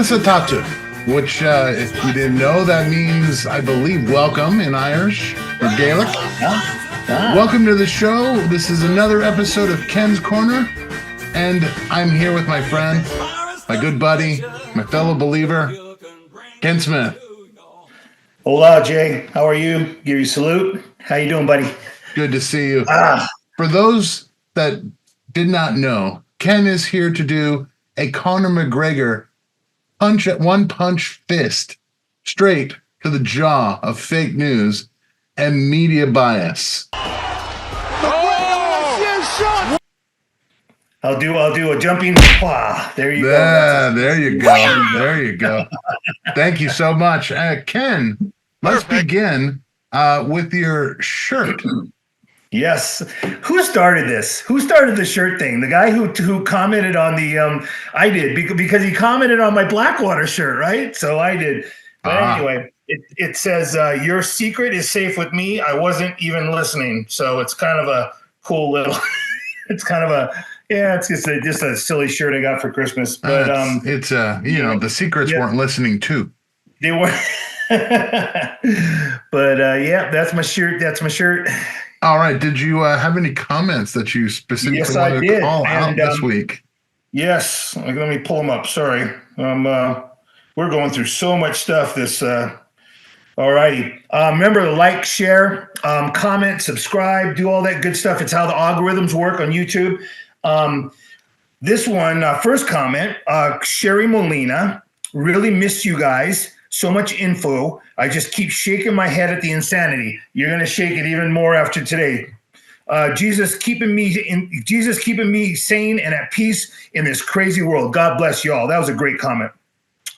Satatu, which, if you didn't know, that means, I believe, welcome in Irish or Gaelic. Welcome to the show. This is another episode of Ken's Corner, and I'm here with my friend, my good buddy, my fellow believer, Ken Smith. Hola, Jay. How are you? Give you a salute. How you doing, buddy? Good to see you. For those that did not know, Ken is here to do a Conor McGregor one punch fist straight to the jaw of fake news and media bias. I'll do a jumping. There you go. There you go. There you go. Thank you so much, Ken. Let's begin with your shirt. Yes. Who started this? Who started the shirt thing? The guy who commented on the I did because he commented on my Blackwater shirt, right? So I did. But anyway, it says your secret is safe with me. I wasn't even listening. So it's kind of a cool little. It's kind of a it's just a silly shirt I got for Christmas. But it's the secrets weren't listening too. They weren't. But that's my shirt. That's my shirt. All right. Did you have any comments that you specifically wanted to call out this week? Yes. Let me pull them up. Sorry. We're going through so much stuff this. All righty. Remember to like, share, comment, subscribe, do all that good stuff. It's how the algorithms work on YouTube. This one, first comment, Sherry Molina, really missed you guys. So much info. I just keep shaking my head at the insanity. You're going to shake it even more after today. Jesus keeping me sane and at peace in this crazy world. God bless you all. That was a great comment.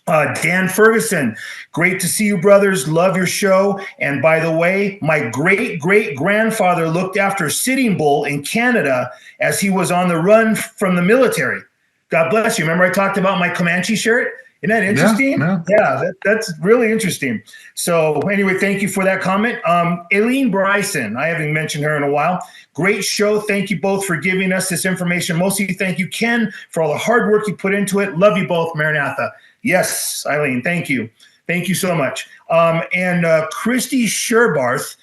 Dan Ferguson, great to see you, brothers. Love your show. And by the way, my great-great-grandfather looked after Sitting Bull in Canada as he was on the run from the military. God bless you. Remember I talked about my Comanche shirt? Isn't that interesting? Yeah, that's really interesting. So anyway, thank you for that comment. Aileen Bryson, I haven't mentioned her in a while. Great show. Thank you both for giving us this information. Mostly thank you, Ken, for all the hard work you put into it. Love you both, Maranatha. Yes, Eileen, thank you. Thank you so much. And Christy Sherbarth,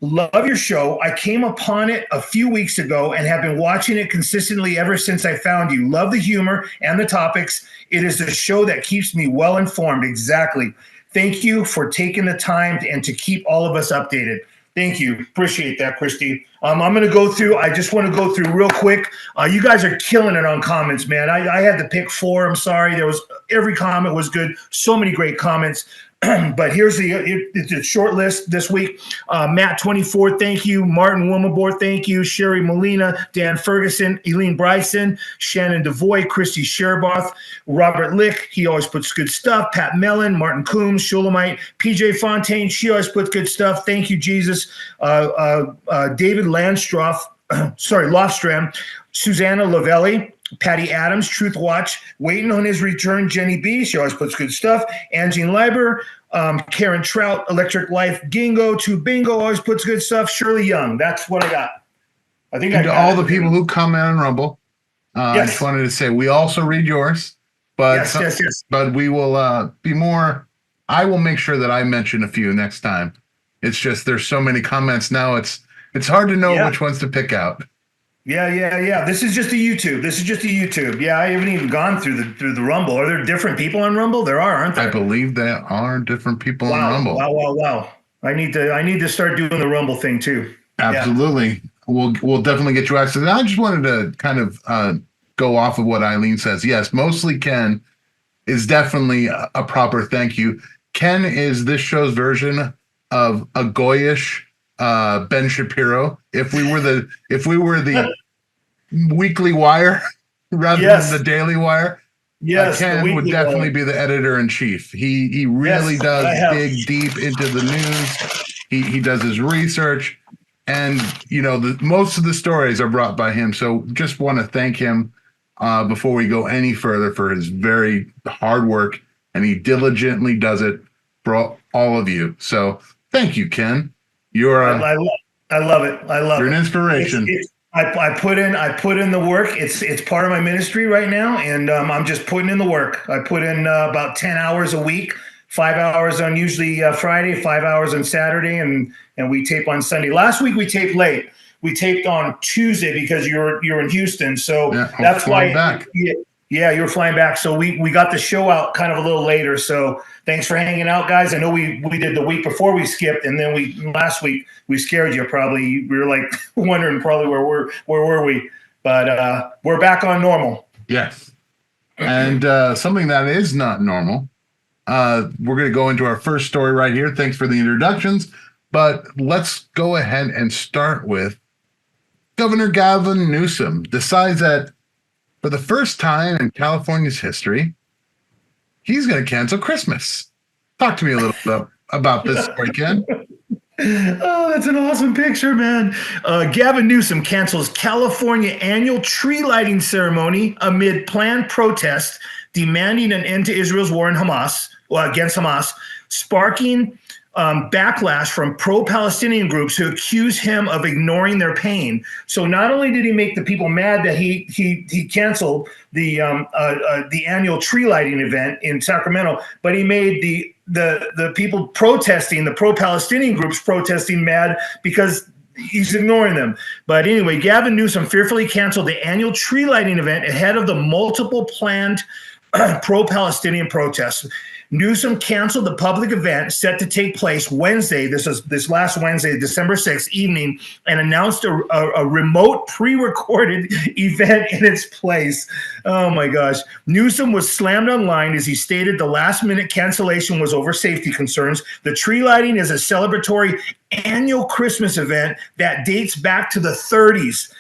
love your show. I came upon it a few weeks ago and have been watching it consistently ever since I found you. Love the humor and the topics. It is the show that keeps me well informed. Exactly. Thank you for taking the time and to keep all of us updated. Thank you. Appreciate that, Christy. I'm going to go through. I just want to go through real quick. You guys are killing it on comments, man. I had to pick 4. I'm sorry. Every comment was good. So many great comments. But here's it's a short list this week. Matt24, thank you. Martin Wilmabor, thank you. Sherry Molina, Dan Ferguson, Eileen Bryson, Shannon DeVoy, Christy Sherboth, Robert Lick, he always puts good stuff. Pat Mellon, Martin Coombs, Shulamite, PJ Fontaine, she always puts good stuff. Thank you, Jesus. David Landstrom, Lofstram, Susanna Lavelli, Patty Adams, Truth Watch, waiting on his return. Jenny B, she always puts good stuff. Angine Leiber, Karen Trout, Electric Life, Gingo to Bingo, always puts good stuff. Shirley Young, that's what I got. I think and to all the people who comment on Rumble, I just wanted to say we also read yours, but yes. But we will be more. I will make sure that I mention a few next time. It's just there's so many comments now. It's hard to know which ones to pick out. Yeah. This is just a YouTube. Yeah, I haven't even gone through the Rumble. Are there different people on Rumble? There are, aren't there? I believe there are different people on Rumble. Wow. I need to start doing the Rumble thing too. Absolutely. Yeah. We'll definitely get you access. I just wanted to kind of go off of what Eileen says. Yes, mostly Ken is definitely a proper thank you. Ken is this show's version of a Goyish Ben Shapiro. If we were the Weekly Wire rather than the Daily Wire, Ken would definitely be the editor in chief. He really does dig deep into the news. He does his research, and most of the stories are brought by him. So just want to thank him before we go any further for his very hard work, and he diligently does it for all of you. So thank you, Ken. You're I love it. You're an inspiration. I put in the work. It's part of my ministry right now, and I'm just putting in the work. I put in about 10 hours a week, 5 hours on usually Friday, 5 hours on Saturday, and we tape on Sunday. Last week we taped late. We taped on Tuesday because you're in Houston, so that's why. Back. Yeah, you were flying back, so we got the show out kind of a little later. So thanks for hanging out, guys. I know we did the week before we skipped, and then last week we scared you. Probably we were like wondering probably where were we, but we're back on normal. Yes, and something that is not normal. We're going to go into our first story right here. Thanks for the introductions, but let's go ahead and start with Governor Gavin Newsom decides that for the first time in California's history, he's going to cancel Christmas. Talk to me a little bit about this story, Ken. Oh, that's an awesome picture, man. Gavin Newsom cancels California annual tree lighting ceremony amid planned protests demanding an end to Israel's war against Hamas, sparking backlash from pro-Palestinian groups who accuse him of ignoring their pain. So not only did he make the people mad that he canceled the annual tree lighting event in Sacramento, but he made the people protesting, the pro-Palestinian groups protesting, mad because he's ignoring them. But anyway, Gavin Newsom fearfully canceled the annual tree lighting event ahead of the multiple planned pro-Palestinian protests. Newsom canceled the public event set to take place Wednesday, this last Wednesday, December 6th evening, and announced a remote pre-recorded event in its place. Oh my gosh. Newsom was slammed online as he stated the last-minute cancellation was over safety concerns. The tree lighting is a celebratory annual Christmas event that dates back to the 30s.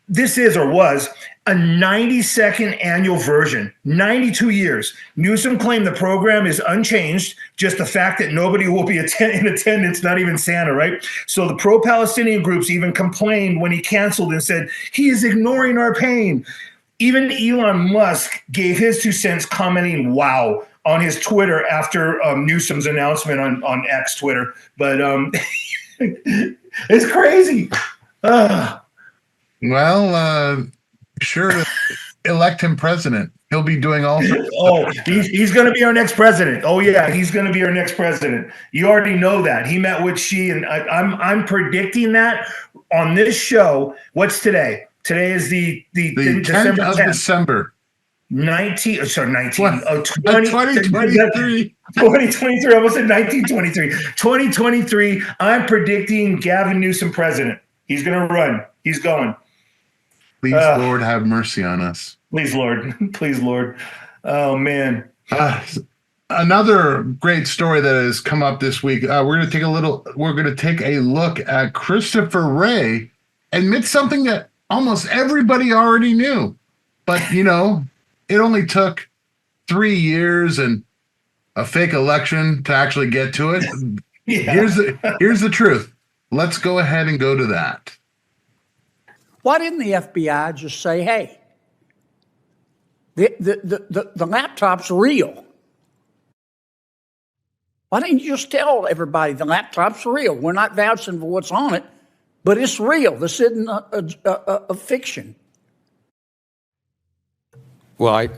This is or was a 90-second annual version, 92 years. Newsom claimed the program is unchanged, just the fact that nobody will be in attendance, not even Santa, right? So the pro-Palestinian groups even complained when he canceled and said, he is ignoring our pain. Even Elon Musk gave his 2 cents commenting, wow, on his Twitter after Newsom's announcement on X Twitter. But it's crazy. Well, sure to elect him president. He'll be doing all sorts he's going to be our next president. Oh yeah, he's going to be our next president. You already know that. He met with Xi, and I'm predicting that on this show. What's today? Today is the 10th of December. 2023. I almost said 1923. 2023. I'm predicting Gavin Newsom president. He's going to run. He's going. Please, Lord, have mercy on us. Please, Lord. Please, Lord. Oh, man. Another great story that has come up this week. We're going to take a look at Christopher Wray admit something that almost everybody already knew. But, it only took 3 years and a fake election to actually get to it. Yeah. Here's the truth. Let's go ahead and go to that. Why didn't the FBI just say, hey, the laptop's real? Why didn't you just tell everybody the laptop's real? We're not vouching for what's on it, but it's real. This isn't a fiction. Well,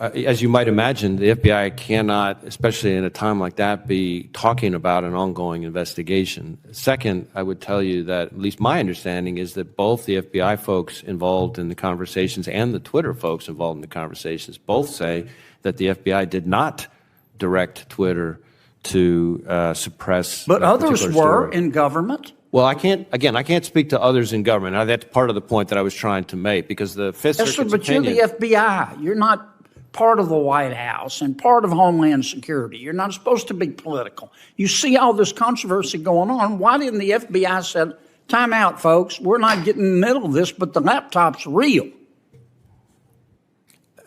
as you might imagine, the FBI cannot, especially in a time like that, be talking about an ongoing investigation. Second, I would tell you that at least my understanding is that both the FBI folks involved in the conversations and the Twitter folks involved in the conversations both say that the FBI did not direct Twitter to suppress. But others were in government. Well, I can't speak to others in government. Now, that's part of the point that I was trying to make, because the Fifth Circuit's opinion. But you're the FBI. You're not part of the White House and part of Homeland Security. You're not supposed to be political. You see all this controversy going on. Why didn't the FBI say, time out, folks, we're not getting in the middle of this, but the laptop's real?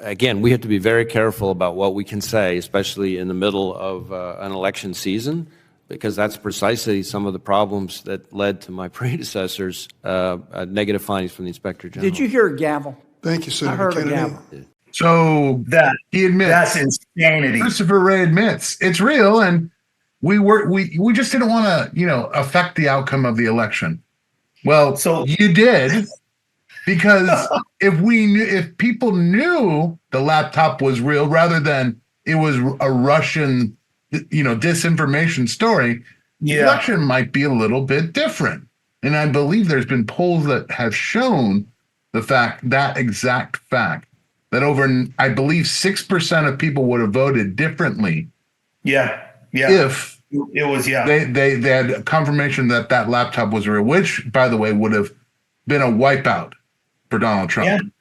Again, we have to be very careful about what we can say, especially in the middle of an election season, because that's precisely some of the problems that led to my predecessors' negative findings from the Inspector General. Did you hear a gavel? Thank you, Senator I heard Kennedy. a gavel. So he admits, that's insanity. Christopher Wray admits it's real, and we just didn't want to, affect the outcome of the election. Well, so you did, Because if people knew the laptop was real rather than it was a Russian, disinformation story, the Yeah. election might be a little bit different. And I believe there's been polls that have shown that exact fact, that I believe 6% of people would have voted differently Yeah. if It was, they had confirmation that laptop was real, which, by the way, would have been a wipeout for Donald Trump.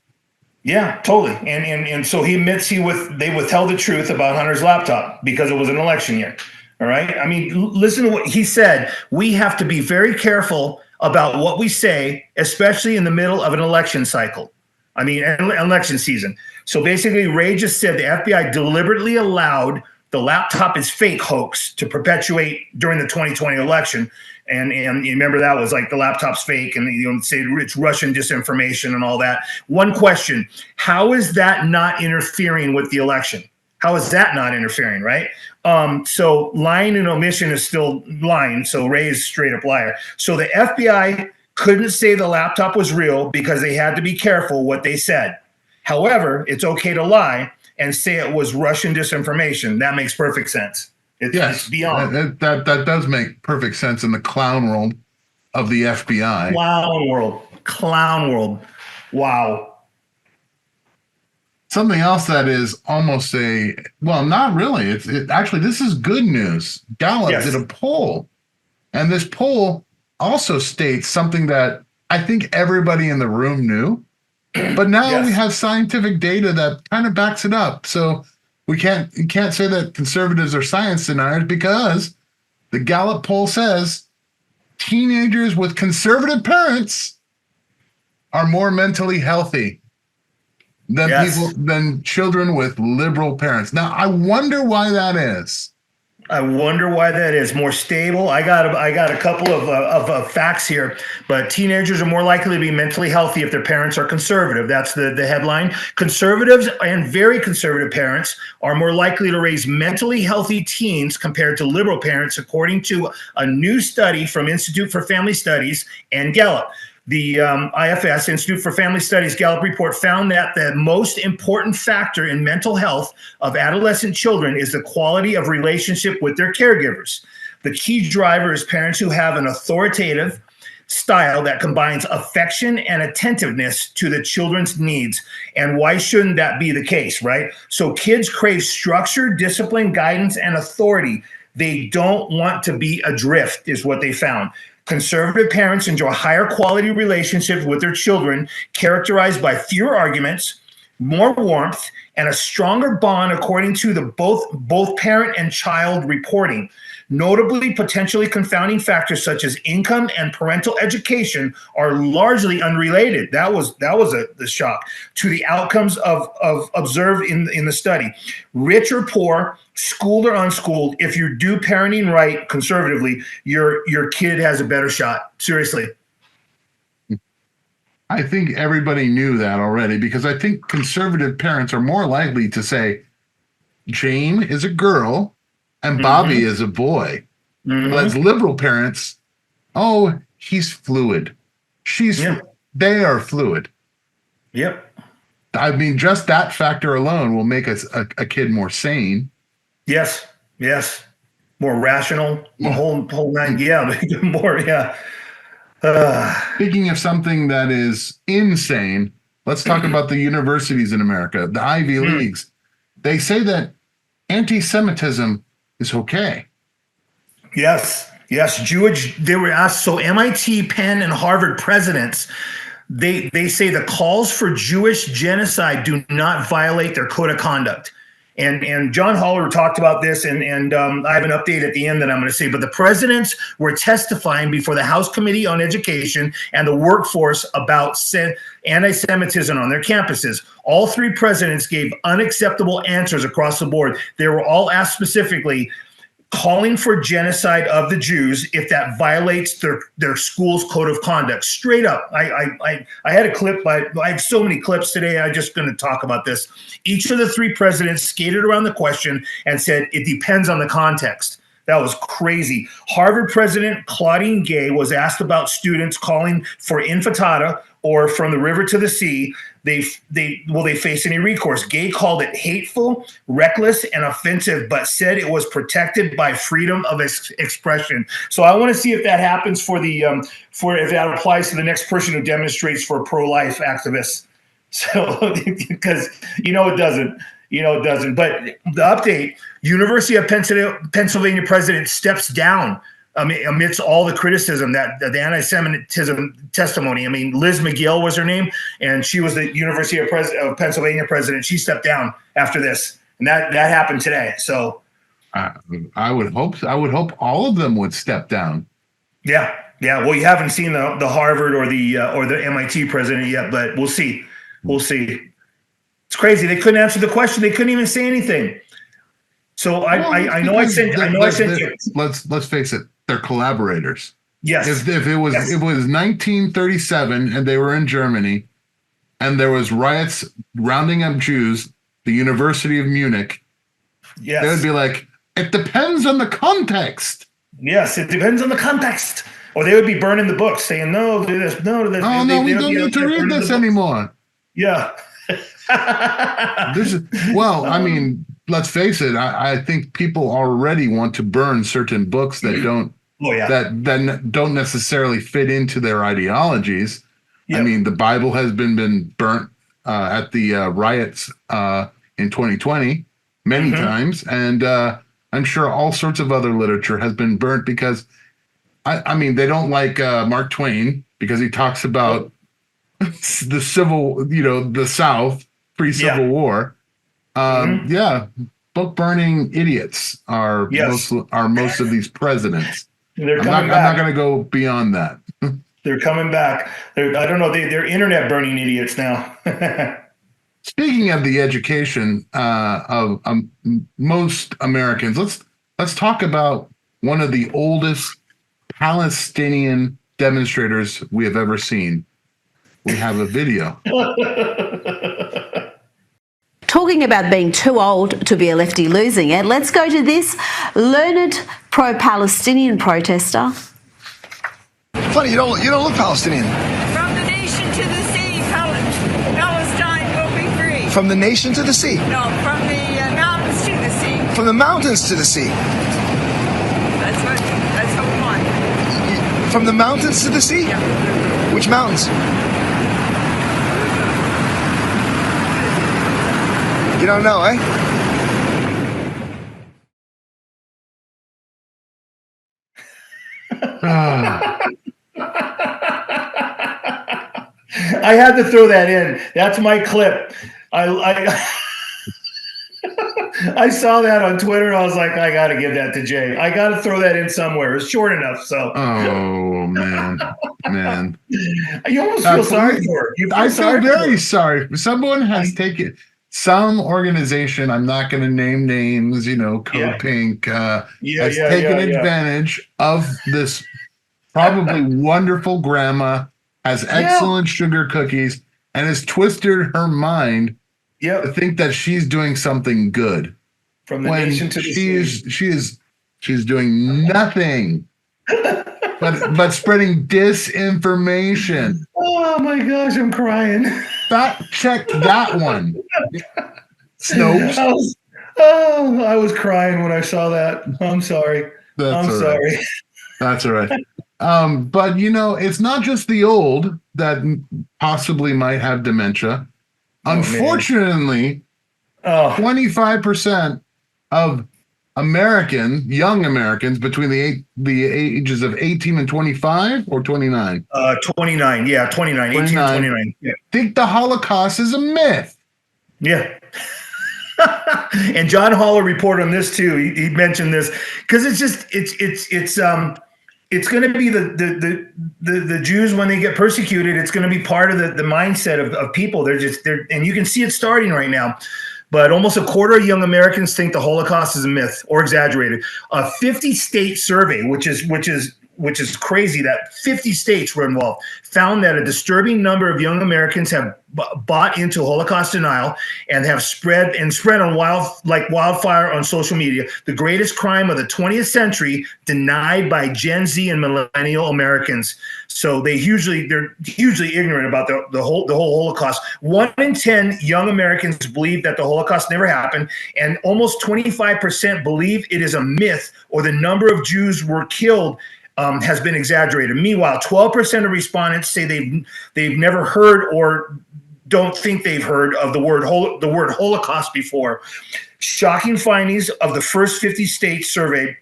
Yeah, totally. And so he admits they withheld the truth about Hunter's laptop because it was an election year. All right. I mean, listen to what he said. We have to be very careful about what we say, especially in the middle of an election cycle. I mean, an election season. So basically, Ray just said the FBI deliberately allowed the laptop is fake hoax to perpetuate during the 2020 election. And you remember that was like the laptop's fake and say it's Russian disinformation and all that. One question, how is that not interfering with the election? How is that not interfering, right? So lying and omission is still lying. So Ray is straight up liar. So the FBI couldn't say the laptop was real because they had to be careful what they said. However, it's okay to lie and say it was Russian disinformation. That makes perfect sense. It's beyond. That does make perfect sense in the clown world of the FBI. Clown world. Wow. Something else that is almost not really. Actually, this is good news. Gallup did a poll, and this poll also states something that I think everybody in the room knew, but now we have scientific data that kind of backs it up. So you can't say that conservatives are science deniers, because the Gallup poll says teenagers with conservative parents are more mentally healthy than children with liberal parents. Now, I wonder why that is. More stable. I got a couple of facts here, but teenagers are more likely to be mentally healthy if their parents are conservative. That's the headline. Conservatives and very conservative parents are more likely to raise mentally healthy teens compared to liberal parents, according to a new study from Institute for Family Studies and Gallup. The IFS, Institute for Family Studies Gallup report found that the most important factor in mental health of adolescent children is the quality of relationship with their caregivers. The key driver is parents who have an authoritative style that combines affection and attentiveness to the children's needs. And why shouldn't that be the case, right? So kids crave structure, discipline, guidance, and authority. They don't want to be adrift, is what they found. Conservative parents enjoy higher quality relationships with their children, characterized by fewer arguments, more warmth, and a stronger bond, according to the both parent and child reporting. Notably, potentially confounding factors such as income and parental education are largely unrelated. That was the shock to the outcomes of observed in the study. Rich or poor, schooled or unschooled, if you do parenting right conservatively, your kid has a better shot. Seriously. I think everybody knew that already, because I think conservative parents are more likely to say Jane is a girl and Bobby is a boy. But as liberal parents, he's fluid. They are fluid. Yep. I mean, just that factor alone will make us a kid more sane. Yes. More rational. The whole nine. Yeah. More. Yeah. Speaking of something that is insane, let's talk about the universities in America, the Ivy Leagues. They say that anti-Semitism is okay. Yes. They were asked. So MIT, Penn, and Harvard presidents, they say the calls for Jewish genocide do not violate their code of conduct. And John Holler talked about this, and I have an update at the end that I'm going to say. But the presidents were testifying before the House Committee on Education and the Workforce about anti-Semitism on their campuses. All three presidents gave unacceptable answers across the board. They were all asked specifically, calling for genocide of the Jews if that violates their school's code of conduct. Straight up. I had a clip. I have so many clips today. I'm just going to talk about this. Each of the three presidents skated around the question and said, it depends on the context. That was crazy. Harvard president Claudine Gay was asked about students calling for intifada or from the river to the sea. Will they face any recourse? Gay called it hateful, reckless, and offensive, but said it was protected by freedom of expression. So I want to see if that happens for if that applies to the next person who demonstrates for pro-life activists. So because it doesn't. But the update: University of Pennsylvania president steps down amidst all the criticism that the anti-Semitism testimony. I mean, Liz McGill was her name, and she was the University of Pennsylvania president. She stepped down after this, and that happened today. So I would hope all of them would step down. Yeah. Well, you haven't seen the Harvard or the MIT president yet, but we'll see. It's crazy. They couldn't answer the question. They couldn't even say anything. So I know I sent you. Let's face it. They're collaborators. Yes. If it was 1937 and they were in Germany and there was riots rounding up Jews, the University of Munich, yes, they would be like, it depends on the context. Yes, it depends on the context. Or they would be burning the books, saying no to this, no to this. Oh, no, we don't need to read this anymore. Yeah. I mean, let's face it. I think people already want to burn certain books that don't that don't necessarily fit into their ideologies. Yep. I mean, the Bible has been burnt at the riots in 2020 many times, and I'm sure all sorts of other literature has been burnt because, I mean, they don't like Mark Twain because he talks about the the South pre-Civil War. Book burning idiots are most of these presidents. They're I'm not going to go beyond that. They're coming back. I don't know. They're internet burning idiots now. Speaking of the education of most Americans, let's talk about one of the oldest Palestinian demonstrators we have ever seen. We have a video. Talking about being too old to be a lefty losing it, let's go to this learned pro-Palestinian protester. Funny, you don't look Palestinian. From the nation to the sea, Palestine will be free. From the nation to the sea. No, from the mountains to the sea. From the mountains to the sea. That's what we want. From the mountains to the sea? Yeah. Which mountains? You don't know, eh? I had to throw that in. That's my clip. I saw that on Twitter. I was like, I got to give that to Jay. I got to throw that in somewhere. It's short enough. So. Oh man. You almost feel sorry for it. I feel very sorry. Someone has taken some organization. I'm not going to name names. Code Pink has taken advantage of this probably wonderful grandma, has excellent sugar cookies, and has twisted her mind to think that she's doing something good. From the nation to the sea. She's doing nothing but spreading disinformation. Oh my gosh, I'm crying. Fact check that one. Snopes. I was crying when I saw that. I'm sorry. Sorry. That's all right. But it's not just the old that possibly might have dementia. Unfortunately, 25% of young Americans between the ages of 18 and 25 or 29? 29. Yeah, 29. 18 to 29. Yeah. Think the Holocaust is a myth. Yeah. And John Haller reported on this too. He mentioned this because it's going to be the Jews when they get persecuted. It's going to be part of the mindset of people. And you can see it starting right now. But almost a quarter of young Americans think the Holocaust is a myth or exaggerated. A 50-state survey, which is which is crazy that 50 states were involved, found that a disturbing number of young Americans have bought into Holocaust denial and have spread on wildfire on social media. The greatest crime of the 20th century denied by Gen Z and millennial Americans. So they're hugely ignorant about the whole Holocaust. 1 in 10 young Americans believe that the Holocaust never happened, and almost 25% believe it is a myth or the number of Jews were killed has been exaggerated. Meanwhile, 12% of respondents say they've never heard or don't think they've heard of the word Holocaust before. Shocking findings of the first 50 states surveyed.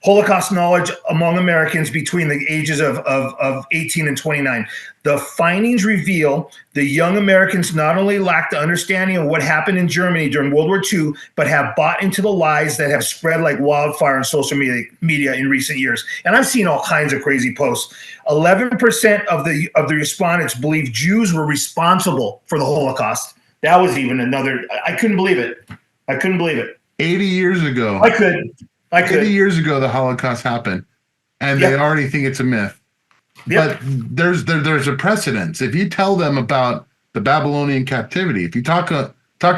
Holocaust knowledge among Americans between the ages of 18 and 29. The findings reveal the young Americans not only lack the understanding of what happened in Germany during World War II, but have bought into the lies that have spread like wildfire on social media in recent years. And I've seen all kinds of crazy posts. 11% of the respondents believe Jews were responsible for the Holocaust. That was even another. I couldn't believe it. 80 years ago. I could. 80 years ago, the Holocaust happened, and they already think it's a myth. Yep. But there's a precedence. If you tell them about the Babylonian captivity, if you talk to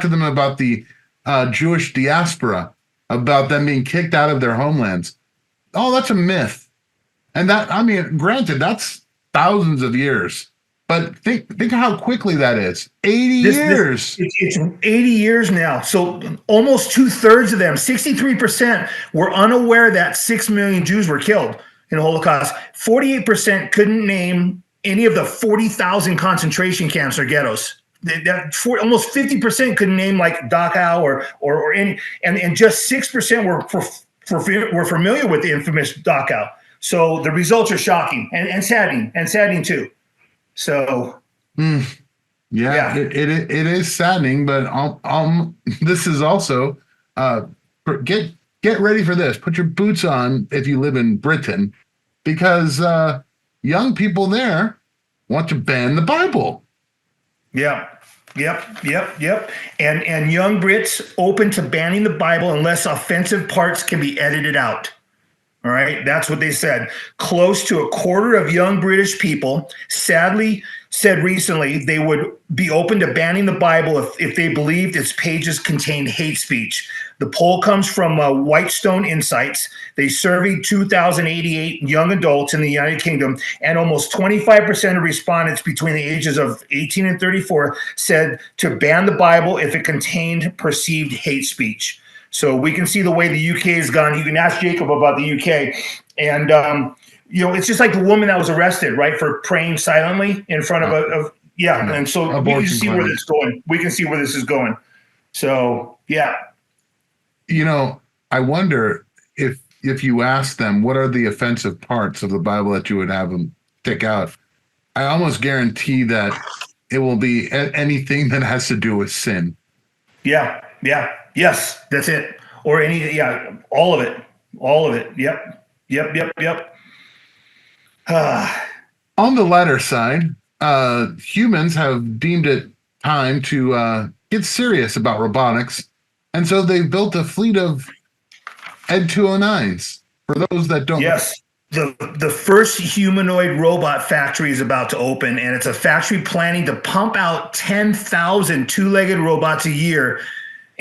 them about the Jewish diaspora, about them being kicked out of their homelands, oh, that's a myth. And that, I mean, granted, that's thousands of years. But think how quickly that is. 80 years. It's 80 years now. So almost 2/3 of them, 63%, were unaware that 6 million Jews were killed in the Holocaust. 48% couldn't name any of the 40,000 concentration camps or ghettos. Almost 50% couldn't name like Dachau or any, and just 6% were familiar with the infamous Dachau. So the results are shocking and saddening too. So, yeah. It is saddening, but this is also get ready for this. Put your boots on if you live in Britain, because young people there want to ban the Bible. Yep. And young Brits open to banning the Bible unless offensive parts can be edited out. All right, that's what they said. Close to a quarter of young British people sadly said recently they would be open to banning the Bible if they believed its pages contained hate speech. The poll comes from Whitestone Insights. They surveyed 2,088 young adults in the United Kingdom, and almost 25% of respondents between the ages of 18 and 34 said to ban the Bible if it contained perceived hate speech. So we can see the way the UK has gone. You can ask Jacob about the UK. And, it's just like the woman that was arrested, right, for praying silently in front of And so we can see where this is going. We can see where this is going. So, yeah. I wonder if you ask them what are the offensive parts of the Bible that you would have them pick out, I almost guarantee that it will be anything that has to do with sin. Yeah. Yes, that's it. Or all of it. Yep. On the latter side, humans have deemed it time to get serious about robotics, and so they've built a fleet of Ed 209s. For those that don't, yes, the first humanoid robot factory is about to open, and it's a factory planning to pump out 10,000 two-legged robots a year.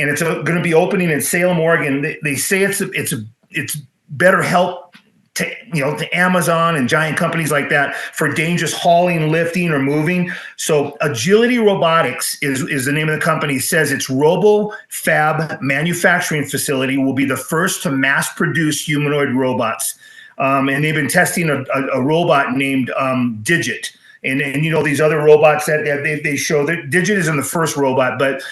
And it's going to be opening in Salem, Oregon. They say it's better help to Amazon and giant companies like that for dangerous hauling, lifting, or moving. So Agility Robotics is the name of the company. Says its RoboFab manufacturing facility will be the first to mass produce humanoid robots. And they've been testing a robot named Digit. And these other robots that they show, that Digit isn't the first robot, but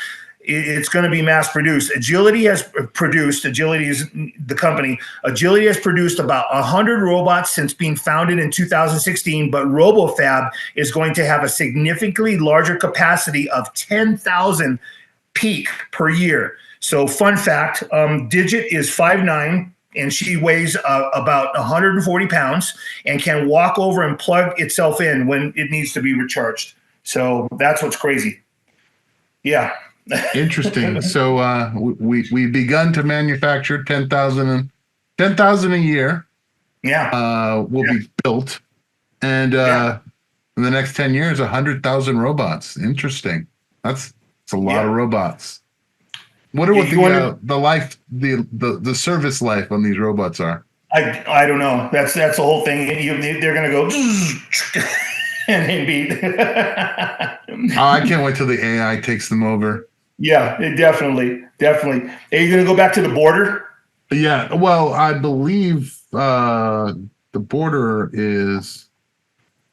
it's going to be mass produced. Agility is the company. Agility has produced about 100 robots since being founded in 2016, but RoboFab is going to have a significantly larger capacity of 10,000 peak per year. So fun fact, Digit is 5'9", and she weighs about 140 pounds and can walk over and plug itself in when it needs to be recharged. So that's what's crazy. Yeah. Interesting. So we've begun to manufacture 10,000 a year, Yeah. will be built, and in the next 10 years, 100,000 robots. Interesting. That's a lot of robots. Wonder what the service life on these robots are. I don't know. That's the whole thing. They're gonna go and then be. I can't wait till the AI takes them over. Yeah, definitely. Are you gonna go back to the border? Yeah. Well, I believe the border is.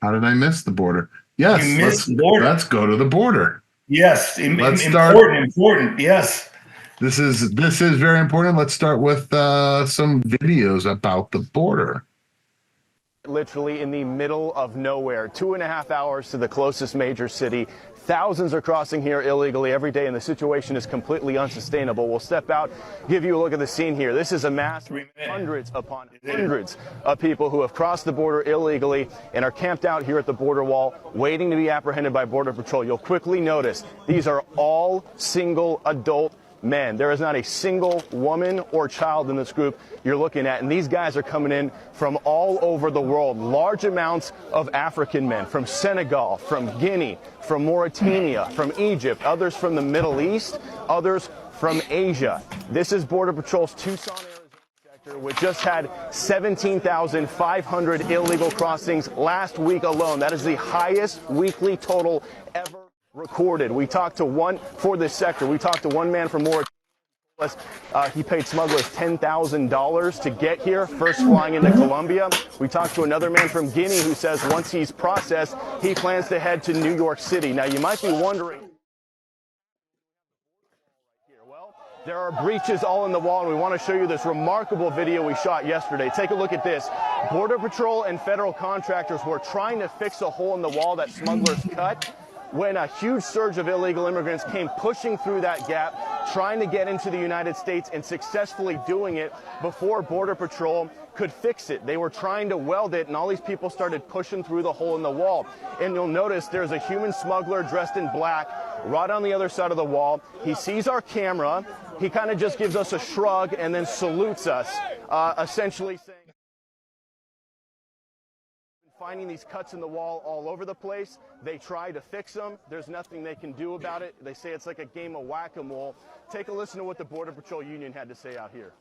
How did I miss the border? Yes, You missed the border. Let's go to the border. Yes, Let's important. Yes. This is very important. Let's start with some videos about the border. Literally in the middle of nowhere, 2.5 hours to the closest major city. Thousands are crossing here illegally every day, and the situation is completely unsustainable. We'll step out, give you a look at the scene here. This is a mass, hundreds upon hundreds of people who have crossed the border illegally and are camped out here at the border wall, waiting to be apprehended by Border Patrol. You'll quickly notice these are all single adult men. There is not a single woman or child in this group you're looking at. And these guys are coming in from all over the world. Large amounts of African men from Senegal, from Guinea, from Mauritania, from Egypt, others from the Middle East, others from Asia. This is Border Patrol's Tucson, Arizona sector, which just had 17,500 illegal crossings last week alone. That is the highest weekly total ever recorded. We talked to one for this sector. We talked to one man from Mauritania. He paid smugglers $10,000 to get here, first flying into Colombia. We talked to another man from Guinea who says once he's processed, he plans to head to New York City. Now, you might be wondering, well, there are breaches all in the wall, and we want to show you this remarkable video we shot yesterday. Take a look at this. Border Patrol and federal contractors were trying to fix a hole in the wall that smugglers cut when a huge surge of illegal immigrants came pushing through that gap, trying to get into the United States and successfully doing it before Border Patrol could fix it. They were trying to weld it, and all these people started pushing through the hole in the wall. And you'll notice there's a human smuggler dressed in black right on the other side of the wall. He sees our camera. He kind of just gives us a shrug and then salutes us, essentially saying, finding these cuts in the wall all over the place. They try to fix them. There's nothing they can do about it. They say it's like a game of whack-a-mole. Take a listen to what the Border Patrol Union had to say out here.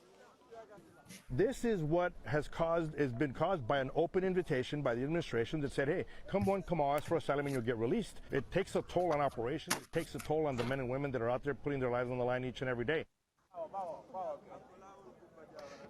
This is what has been caused by an open invitation by the administration that said, hey, come on, ask for asylum and you'll get released. It takes a toll on operations. It takes a toll on the men and women that are out there putting their lives on the line each and every day.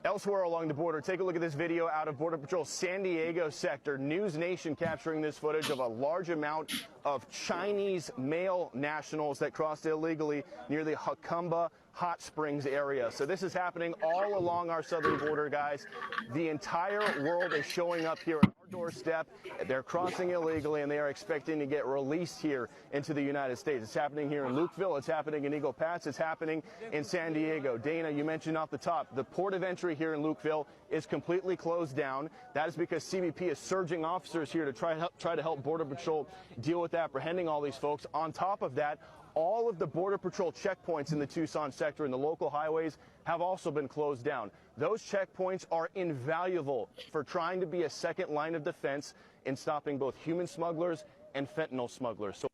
Elsewhere along the border, take a look at this video out of Border Patrol's San Diego sector. News Nation capturing this footage of a large amount of Chinese male nationals that crossed illegally near the Jacumba Hot Springs area. So this is happening all along our southern border, guys. The entire world is showing up here at our doorstep. They're crossing illegally, and they are expecting to get released here into the United States. It's happening here in Lukeville. It's happening in Eagle Pass. It's happening in San Diego. Dana, you mentioned off the top, the port of entry here in Lukeville is completely closed down. That is because CBP is surging officers here to try to help Border Patrol deal with apprehending all these folks. On top of that, all of the Border Patrol checkpoints in the Tucson sector and the local highways have also been closed down. Those checkpoints are invaluable for trying to be a second line of defense in stopping both human smugglers and fentanyl smugglers.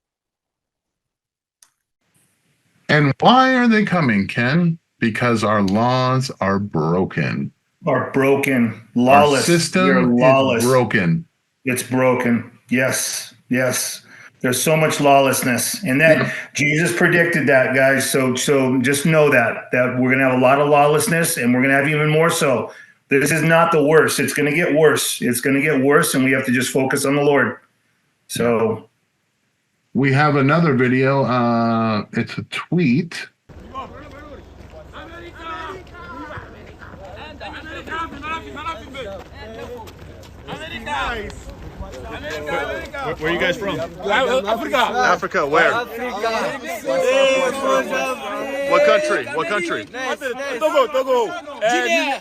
And why are they coming, Ken? Because our laws are broken. Lawless. Our system You're lawless. is broken. It's broken. Yes. There's so much lawlessness, and that Jesus predicted that, guys. So just know that we're gonna have a lot of lawlessness, and we're gonna have even more so. This is not the worst. It's gonna get worse. It's gonna get worse, and we have to just focus on the Lord. So we have another video. It's a tweet. Where are you guys from? Africa, where? What country? Togo. Guinea.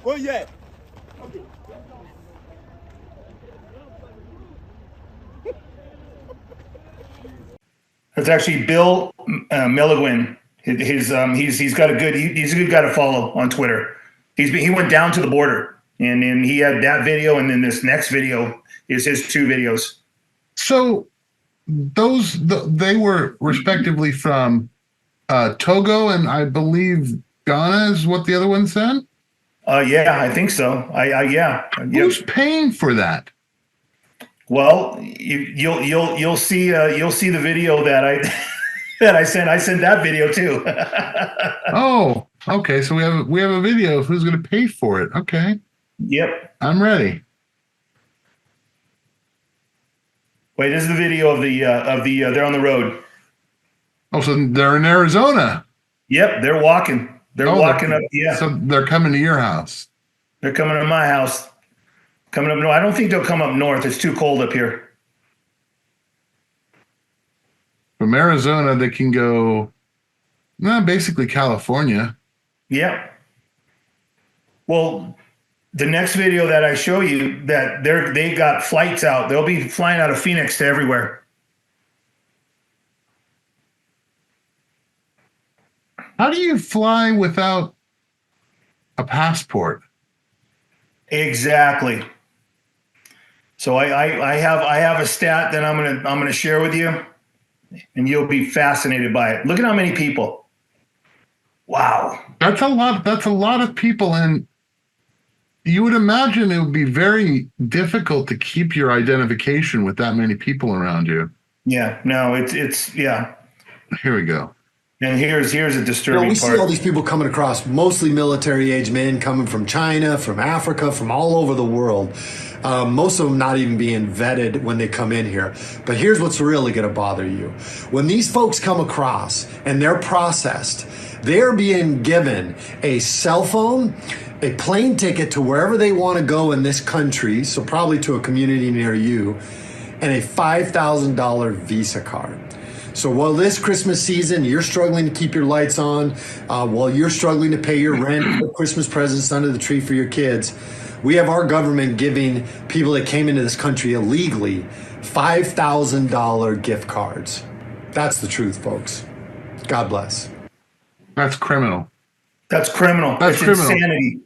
Go yeah. it's actually Bill Milligan. He's got he's a good guy to follow on Twitter. He went down to the border, and he had that video, and then this next video is his 2 videos. So they were respectively from Togo and I believe Ghana is what the other one said. Yeah, I think so. Yeah. Who's paying for that? Well, you'll see the video that I sent. I sent that video too. Oh, okay. So we have a video of who's going to pay for it. Okay. Yep. I'm ready. Wait, this is the video of the they're on the road. Oh, so they're in Arizona. Yep, they're walking. They're walking up. Yeah. So they're coming to your house. They're coming to my house. Coming up north. I don't think they'll come up north. It's too cold up here. From Arizona, they can go, basically California. Yeah. Well, the next video that I show you, that they got flights out. They'll be flying out of Phoenix to everywhere. How do you fly without a passport? Exactly. So I have a stat that I'm gonna share with you, and you'll be fascinated by it. Look at how many people. Wow. That's a lot of people, and you would imagine it would be very difficult to keep your identification with that many people around you. Yeah. No, it's yeah. Here we go. And here's a disturbing we part. see all these people coming across, mostly military-age men coming from China, from Africa, from all over the world. Most of them not even being vetted when they come in here. But here's what's really going to bother you. When these folks come across and they're processed, they're being given a cell phone, a plane ticket to wherever they want to go in this country, so probably to a community near you, and a $5,000 Visa card. So while this Christmas season, you're struggling to keep your lights on, while you're struggling to pay your rent, put Christmas presents under the tree for your kids, we have our government giving people that came into this country illegally $5,000 gift cards. That's the truth, folks. God bless. That's criminal. That's criminal. That's it's criminal. Insanity.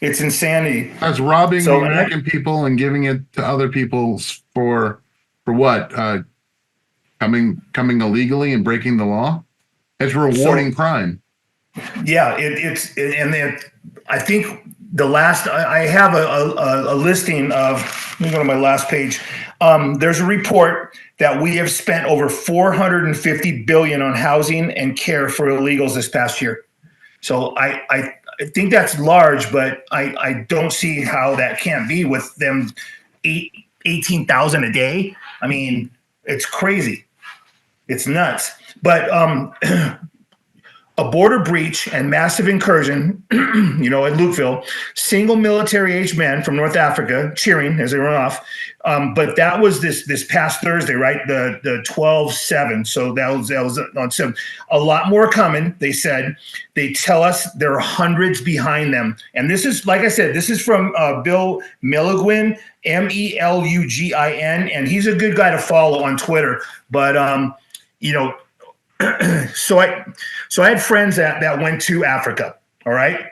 It's insanity. That's robbing So, the American people and giving it to other people for what? Coming illegally and breaking the law? It's rewarding crime. Yeah, I think the last, I have a listing of, let me go to my last page. There's a report that we have spent over $450 billion on housing and care for illegals this past year. So I think that's large, but I don't see how that can't be with them 18,000 a day. I mean, it's crazy. It's nuts. But a border breach and massive incursion, at Lukeville, single military-aged men from North Africa cheering as they run off. But that was this past Thursday, right? The 12/7. So that was on 7. A lot more coming. They said. They tell us there are hundreds behind them. And this is, like I said, this is from Bill Melugin, Melugin, and he's a good guy to follow on Twitter. But so I had friends that went to Africa, all right,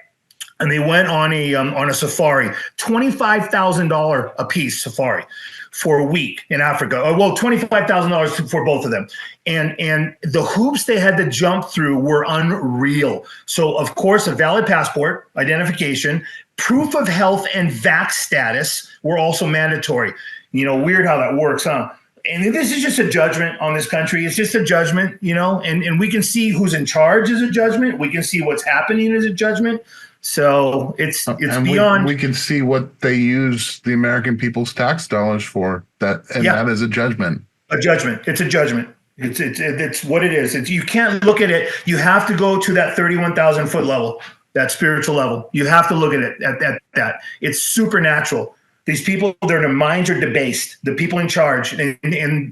and they went on a safari, $25,000 a piece safari for a week in Africa. Well, $25,000 for both of them, and the hoops they had to jump through were unreal. So of course, a valid passport, identification, proof of health, and vax status were also mandatory. Weird how that works, huh? And this is just a judgment on this country. It's just a judgment, and we can see who's in charge as a judgment. We can see what's happening as a judgment. So it's beyond. We can see what they use the American people's tax dollars for. That is a judgment. A judgment. It's a judgment. It's what it is. You can't look at it. You have to go to that 31,000 foot level, that spiritual level. You have to look at it at that. It's supernatural. These people, their minds are debased. The people in charge, and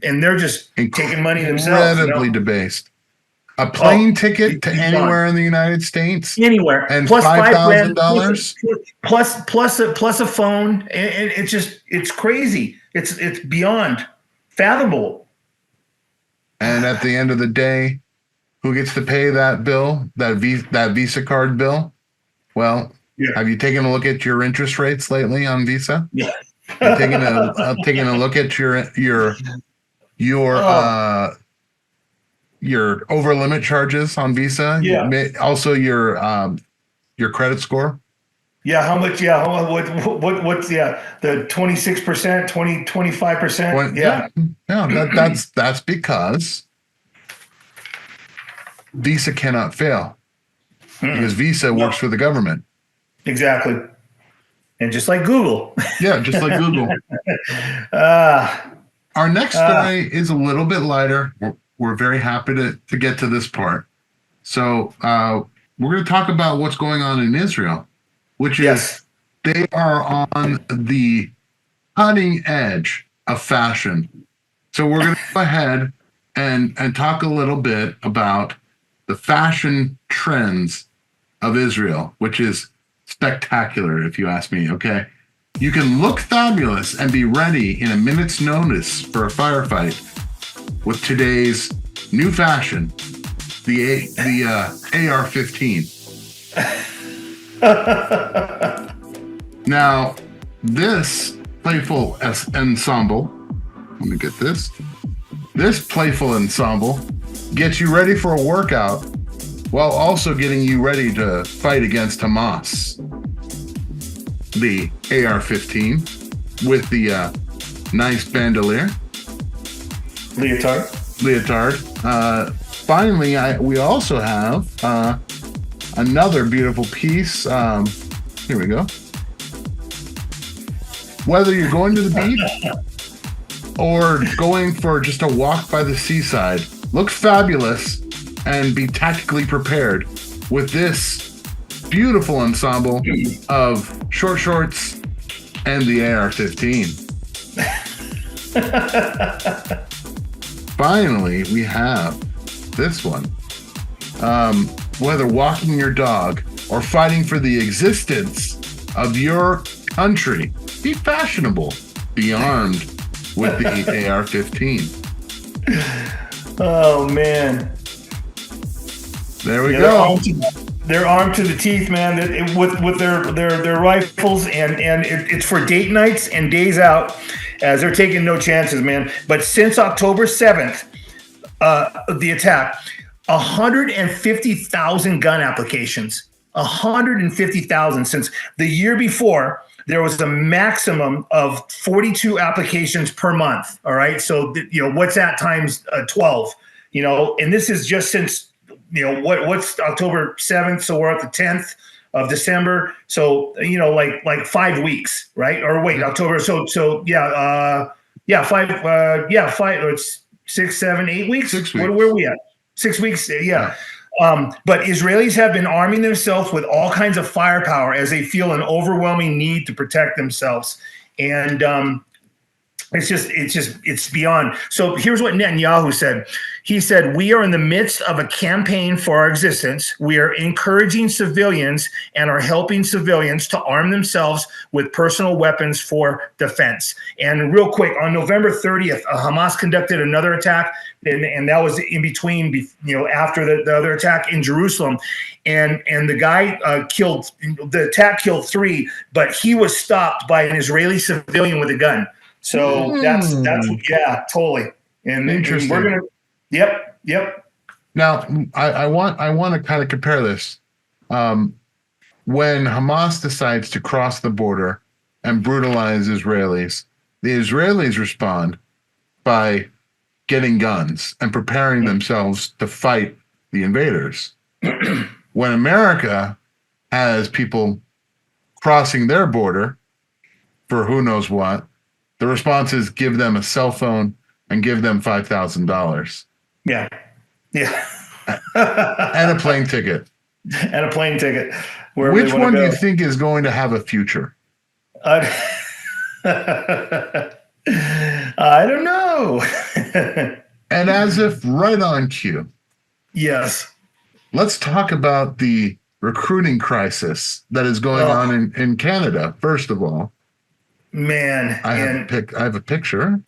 they're just taking money themselves. Incredibly debased. A plane ticket to anywhere in the United States, anywhere, and plus $5,000 plus a phone, and it's crazy. It's beyond fathomable. And at the end of the day, who gets to pay that bill, that Visa card bill? Well, have you taken a look at your interest rates lately on Visa? Yeah. Taking a look at your over limit charges on Visa. Yeah. Also your credit score. Yeah. How much? Yeah. What's the 26%, 25%? Yeah. Yeah. That's because Visa cannot fail because Visa works for the government. Exactly. And just like Google. Yeah, just like Google. Our next story is a little bit lighter. We're very happy to get to this part. So we're going to talk about what's going on in Israel, which is they are on the cutting edge of fashion. So we're going to go ahead and talk a little bit about the fashion trends of Israel, which is spectacular, if you ask me, okay? You can look fabulous and be ready in a minute's notice for a firefight with today's new fashion, the AR-15. Now, this playful ensemble, let me get this. This playful ensemble gets you ready for a workout while also getting you ready to fight against Hamas. The AR-15 with the nice bandolier. Leotard. Finally, we also have another beautiful piece. Here we go. Whether you're going to the beach or going for just a walk by the seaside, look fabulous and be tactically prepared with this beautiful ensemble of short shorts and the AR-15. Finally, we have this one. Whether walking your dog or fighting for the existence of your country, be fashionable, be armed with the AR-15. Oh, man. There we go. They're armed to the teeth, man. With their rifles, and it's for date nights and days out, as they're taking no chances, man. But since October 7th, the attack, 150,000 gun applications. 150,000 since the year before. There was a maximum of 42 applications per month. All right, so what's that times 12? And this is just since. What's October 7th? So we're at the 10th of December. So, like 5 weeks, right? Or wait, October. So 5. It's 6, 7, 8 weeks. 6 weeks. Where are we at? 6 weeks. Yeah. But Israelis have been arming themselves with all kinds of firepower as they feel an overwhelming need to protect themselves. And, it's beyond. So here's what Netanyahu said. He said, "We are in the midst of a campaign for our existence. We are encouraging civilians and are helping civilians to arm themselves with personal weapons for defense." And real quick, on November 30th, Hamas conducted another attack, and that was in between, after the other attack in Jerusalem. And the guy the attack killed 3, but he was stopped by an Israeli civilian with a gun. So that's totally. And interesting. We're gonna. Yep. Now, I want to kind of compare this. When Hamas decides to cross the border and brutalize Israelis, the Israelis respond by getting guns and preparing themselves to fight the invaders. When America has people crossing their border for who knows what, the response is give them a cell phone and give them $5,000. Yeah. And a plane ticket. Which one do you think is going to have a future? I don't know. And as if right on cue. Yes. Let's talk about the recruiting crisis that is going on in Canada, first of all. Man. I have a picture.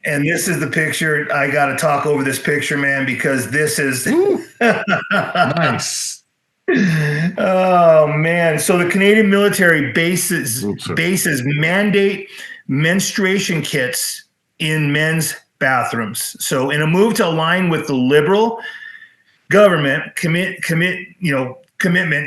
And this is the picture. I got to talk over this picture, man, because this is. Nice. Oh man! So the Canadian military bases Oops, sorry. mandate menstruation kits in men's bathrooms. So in a move to align with the Liberal government commitment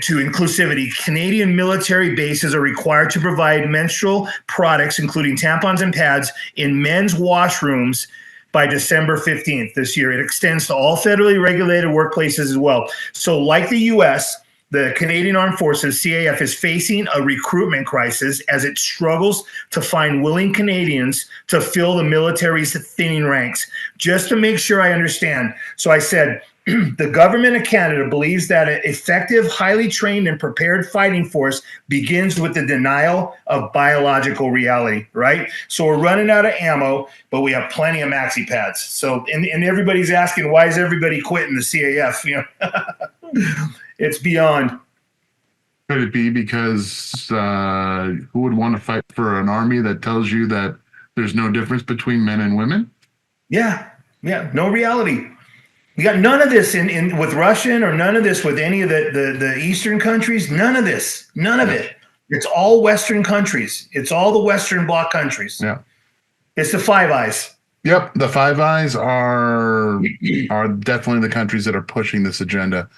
to inclusivity, Canadian military bases are required to provide menstrual products, including tampons and pads, in men's washrooms by December 15th this year. It extends to all federally regulated workplaces as well. So like the U.S., the Canadian Armed Forces, CAF, is facing a recruitment crisis as it struggles to find willing Canadians to fill the military's thinning ranks. Just to make sure I understand, so I said, the government of Canada believes that an effective, highly trained, and prepared fighting force begins with the denial of biological reality, right? So we're running out of ammo, but we have plenty of maxi pads. So, and everybody's asking, why is everybody quitting the CAF? You know, it's beyond. Could it be because who would want to fight for an army that tells you that there's no difference between men and women? Yeah, no reality. You got none of this in with Russian, or none of this with any of the Eastern countries. None of this. None of it. It's all Western countries. It's all the Western Bloc countries. Yeah. It's the Five Eyes. Yep. The Five Eyes are definitely the countries that are pushing this agenda.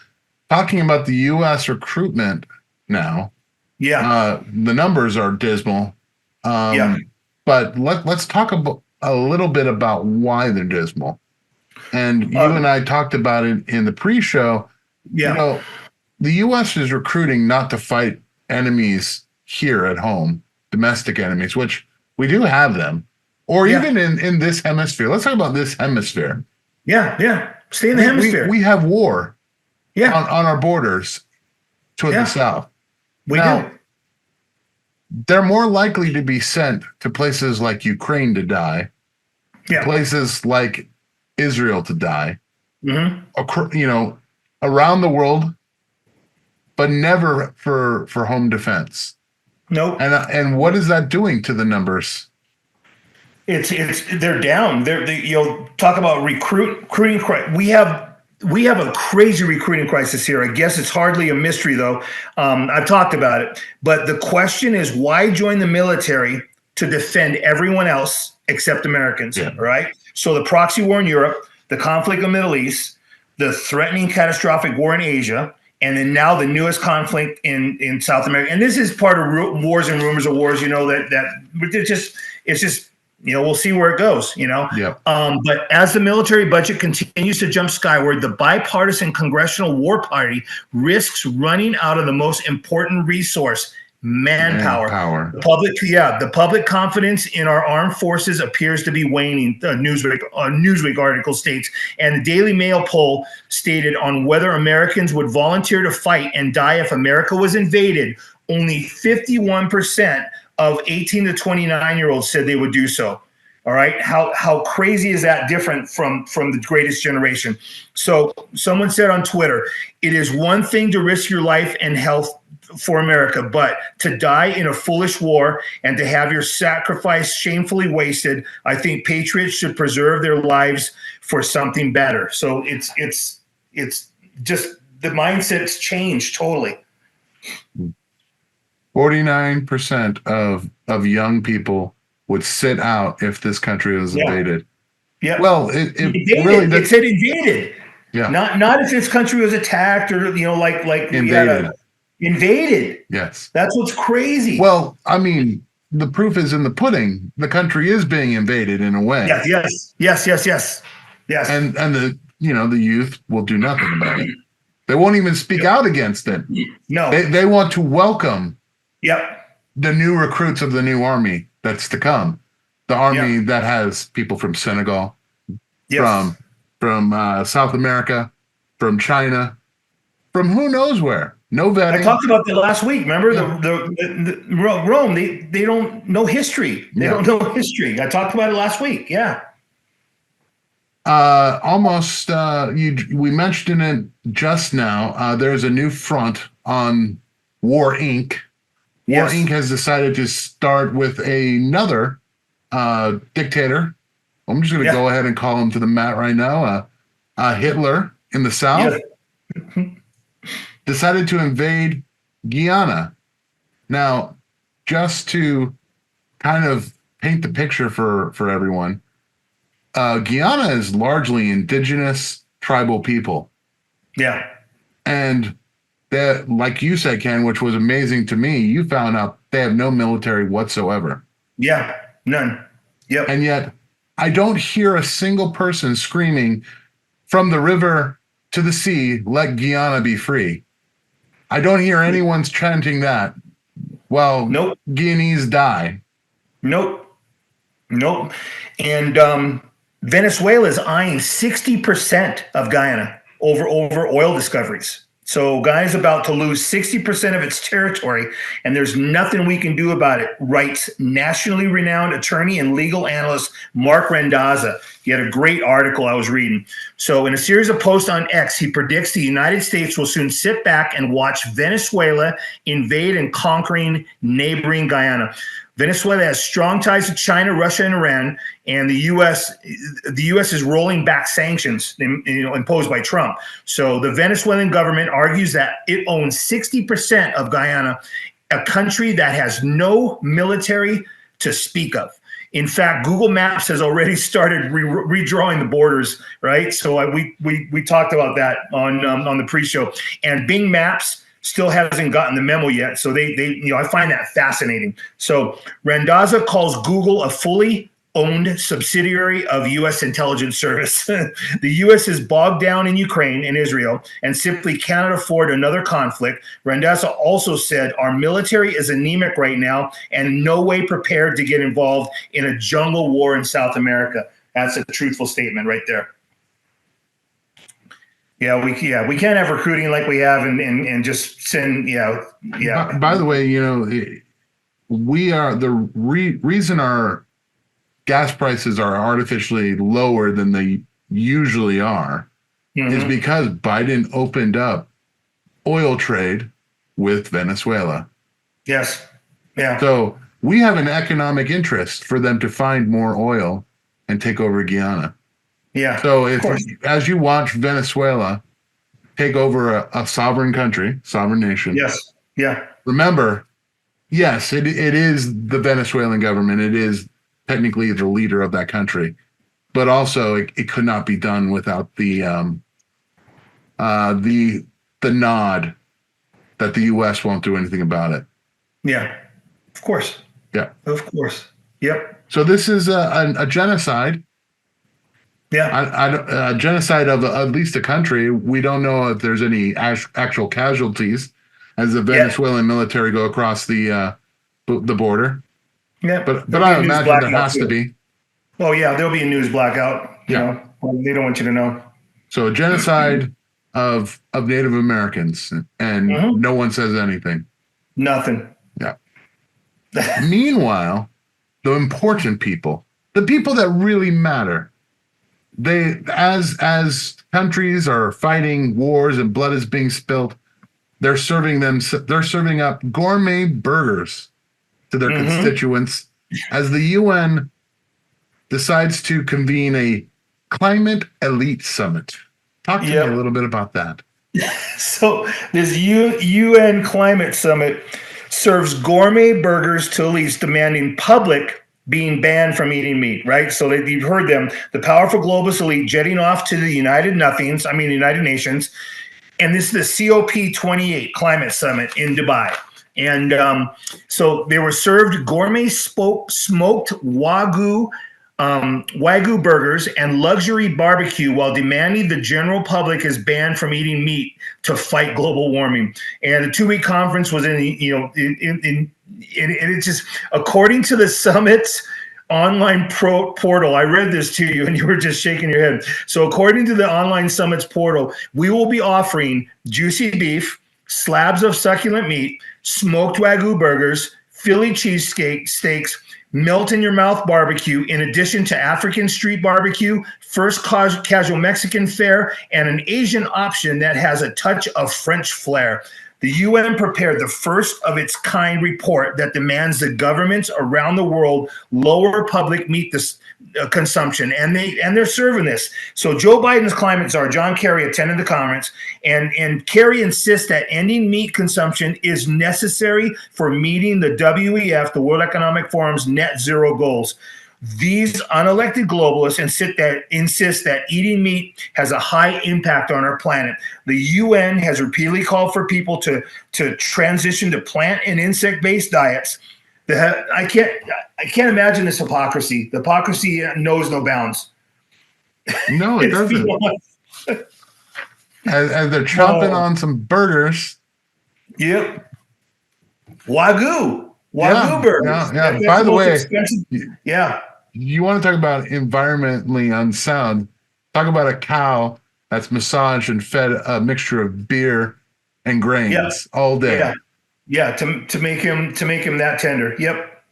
Talking about the U.S. recruitment now. Yeah. The numbers are dismal. But let's talk about a little bit about why they're dismal. And you and I talked about it in the pre-show. Yeah. You know, the U.S. is recruiting not to fight enemies here at home, domestic enemies, which we do have them, or even in this hemisphere. Let's talk about this hemisphere. Yeah. Stay in the hemisphere. We have war on our borders toward the south. We do. They're more likely to be sent to places like Ukraine to die, places like Israel to die, around the world, but never for home defense. Nope. And what is that doing to the numbers? It's they're down. Talk about recruiting. We have a crazy recruiting crisis here. I guess it's hardly a mystery though. I've talked about it, but the question is, why join the military to defend everyone else except Americans? Right. So the proxy war in Europe, the conflict in the Middle East, the threatening catastrophic war in Asia, and then now the newest conflict in South America. And this is part of wars and rumors of wars, that it's just, we'll see where it goes, But as the military budget continues to jump skyward, the bipartisan Congressional War Party risks running out of the most important resource, manpower. The public confidence in our armed forces appears to be waning. Newsweek article states, and the Daily Mail poll stated on whether Americans would volunteer to fight and die if America was invaded. Only 51% of 18 to 29-year-olds said they would do so. All right. How crazy is that different from the greatest generation? So someone said on Twitter, it is one thing to risk your life and health for America, but to die in a foolish war and to have your sacrifice shamefully wasted, I think patriots should preserve their lives for something better. So it's just the mindset's changed totally. 49% of young people would sit out if this country was invaded. Yeah. Well, it really it said invaded. Yeah. Not if this country was attacked or like invaded. Invaded. Yes. That's what's crazy. Well, I mean, the proof is in the pudding. The country is being invaded in a way. Yes. And the youth will do nothing about it. They won't even speak out against it. No. They want to welcome the new recruits of the new army that's to come. The army that has people from Senegal, from South America, from China, from who knows where. No vetting. I talked about that last week. Remember the Rome? They don't know history. They don't know history. I talked about it last week. Yeah. Almost. We mentioned it just now. There's a new front on War Inc. War Inc. has decided to start with another dictator I'm just going to Yeah. go ahead and call him to the mat right now. Hitler in the South decided to invade Guyana. Now, just to kind of paint the picture for everyone, Guyana is largely indigenous tribal people. Yeah. And that, like you said, Ken, which was amazing to me, you found out they have no military whatsoever. Yeah. None. Yep. And yet, I don't hear a single person screaming from the river to the sea, let Guyana be free. I don't hear anyone chanting that while Nope. Guyanese die. Nope. And Venezuela is eyeing 60% of Guyana over oil discoveries. So Guyana's about to lose 60% of its territory, and there's nothing we can do about it, writes nationally renowned attorney and legal analyst Mark Randazza. He had a great article I was reading. So in a series of posts on X, he predicts the United States will soon sit back and watch Venezuela invade and conquering neighboring Guyana. Venezuela has strong ties to China, Russia, and Iran, and the U.S. is rolling back sanctions imposed by Trump. So the Venezuelan government argues that it owns 60% of Guyana, a country that has no military to speak of. In fact, Google Maps has already started redrawing the borders, right? So we talked about that on the pre-show, and Bing Maps still hasn't gotten the memo yet. So I find that fascinating. So Randazza calls Google a fully owned subsidiary of U.S. intelligence service. The U.S. is bogged down in Ukraine and Israel and simply cannot afford another conflict. Randazza also said our military is anemic right now and in no way prepared to get involved in a jungle war in South America. That's a truthful statement right there. Yeah, we can't have recruiting like we have and just send. By the way, we are the reason our gas prices are artificially lower than they usually are is because Biden opened up oil trade with Venezuela. Yes. Yeah. So we have an economic interest for them to find more oil and take over Guyana. Yeah. So as you watch Venezuela take over a sovereign country, sovereign nation. Yes. Yeah. Remember, yes, it is the Venezuelan government. It is technically the leader of that country, but also it could not be done without the nod that the U.S. won't do anything about it. Yeah. Of course. Yeah. Of course. Yep. So this is a genocide. Yeah. A genocide of at least a country. We don't know if there's any actual casualties as the Venezuelan military go across the border. Yeah. But I imagine there has to be. Oh yeah, there'll be a news blackout. You know, they don't want you to know. So a genocide of Native Americans, and no one says anything. Nothing. Yeah. Meanwhile, the important people, the people that really matter, they as countries are fighting wars and blood is being spilled, they're serving up gourmet burgers to their constituents as the UN decides to convene a climate elite summit. Talk to me a little bit about that. So this UN climate summit serves gourmet burgers to elites demanding public being banned from eating meat, right? So you've heard them, the powerful globalist elite jetting off to the United Nations. And this is the COP28 climate summit in Dubai. And so they were served gourmet smoked Wagyu burgers and luxury barbecue while demanding the general public is banned from eating meat to fight global warming. And the 2-week conference was it's just, according to the summit's online portal, I read this to you and you were just shaking your head. So according to the online summit's portal, we will be offering juicy beef, slabs of succulent meat, smoked Wagyu burgers, Philly cheesesteaks, melt in your mouth barbecue, in addition to African street barbecue, first casual Mexican fare, and an Asian option that has a touch of French flair. The UN prepared the first of its kind report that demands that governments around the world lower public meat consumption, and they're serving this. So Joe Biden's climate czar John Kerry attended the conference, and Kerry insists that ending meat consumption is necessary for meeting the WEF, the World Economic Forum's net zero goals. These unelected globalists insist that eating meat has a high impact on our planet. The UN has repeatedly called for people to transition to plant and insect-based diets. I can't imagine this hypocrisy. The hypocrisy knows no bounds. No, it doesn't. As they're chomping on some burgers. Yep. Wagyu burgers. Yeah. By the way, yeah. You want to talk about environmentally unsound? Talk about a cow that's massaged and fed a mixture of beer and grains all day. Yeah. To make him that tender. Yep.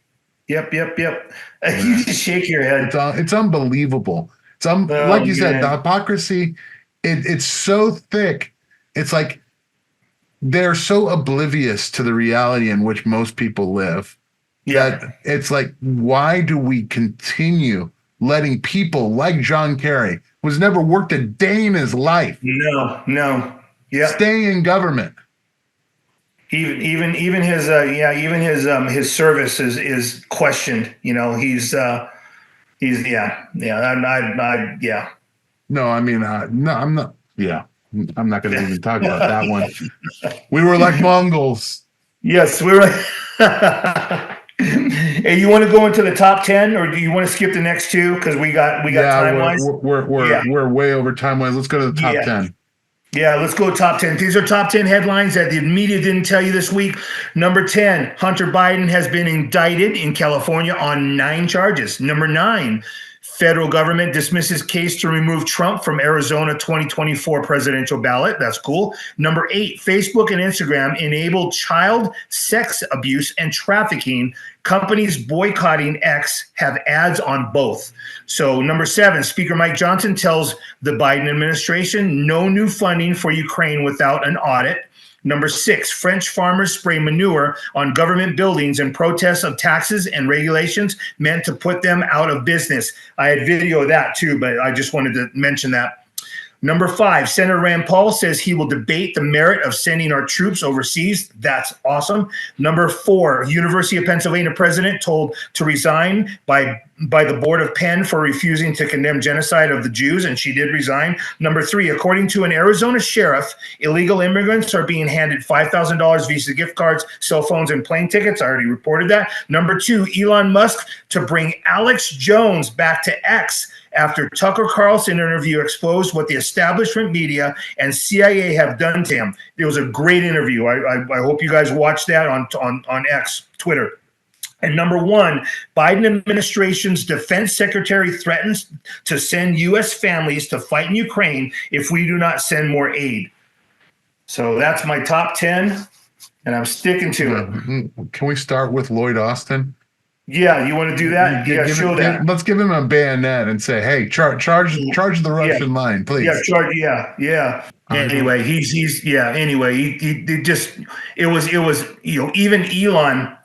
You just shake your head. It's unbelievable. Like you said, the hypocrisy. It's so thick. It's like they're so oblivious to the reality in which most people live. That it's like, why do we continue letting people like John Kerry, who's never worked a day in his life, stay in government? Even his service is questioned. You know, he's No, I mean, no, I'm not. Yeah, I'm not going to even talk about that one. We were like Mongols. Yes, we were. Hey, you want to go into the top 10, or do you want to skip the next two because we got time wise? We're way over time wise. Let's go to the top 10. Yeah, let's go top 10. These are top 10 headlines that the media didn't tell you this week. Number 10, Hunter Biden has been indicted in California on 9 charges. Number 9, federal government dismisses case to remove Trump from Arizona 2024 presidential ballot. That's cool. Number 8, Facebook and Instagram enable child sex abuse and trafficking. Companies boycotting X have ads on both. So number 7, Speaker Mike Johnson tells the Biden administration no new funding for Ukraine without an audit. Number 6, French farmers spray manure on government buildings in protest of taxes and regulations meant to put them out of business. I had video of that too, but I just wanted to mention that. Number 5, Senator Rand Paul says he will debate the merit of sending our troops overseas. That's awesome. Number 4, University of Pennsylvania president told to resign by the board of Penn for refusing to condemn genocide of the Jews, and she did resign. Number 3, according to an Arizona sheriff, illegal immigrants are being handed $5,000 Visa gift cards, cell phones, and plane tickets. I already reported that. Number 2, Elon Musk to bring Alex Jones back to X after Tucker Carlson interview exposed what the establishment media and CIA have done to him. It was a great interview. I hope you guys watched that on X, Twitter. And number 1, Biden administration's defense secretary threatens to send U.S. families to fight in Ukraine if we do not send more aid. So that's my top 10, and I'm sticking to it. Can we start with Lloyd Austin? Yeah, you want to do that? Show that. Let's give him a bayonet and say, "Hey, charge the Russian line, please." Yeah. Anyway, it was even Elon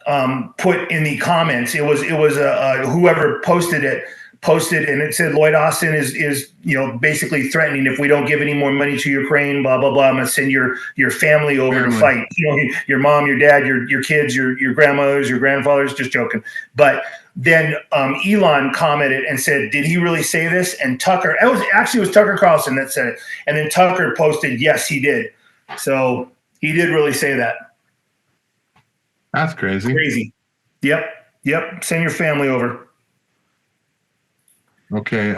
put in the comments. It was whoever posted it, and it said Lloyd Austin is basically threatening if we don't give any more money to Ukraine, blah blah blah. I'm gonna send your family over to fight. Your mom, your dad, your kids, your grandmothers, your grandfathers. Just joking. But then Elon commented and said, "Did he really say this?" And Tucker, it was Tucker Carlson that said it. And then Tucker posted, "Yes, he did." So he did really say that. That's crazy. Crazy. Yep. Send your family over. Okay.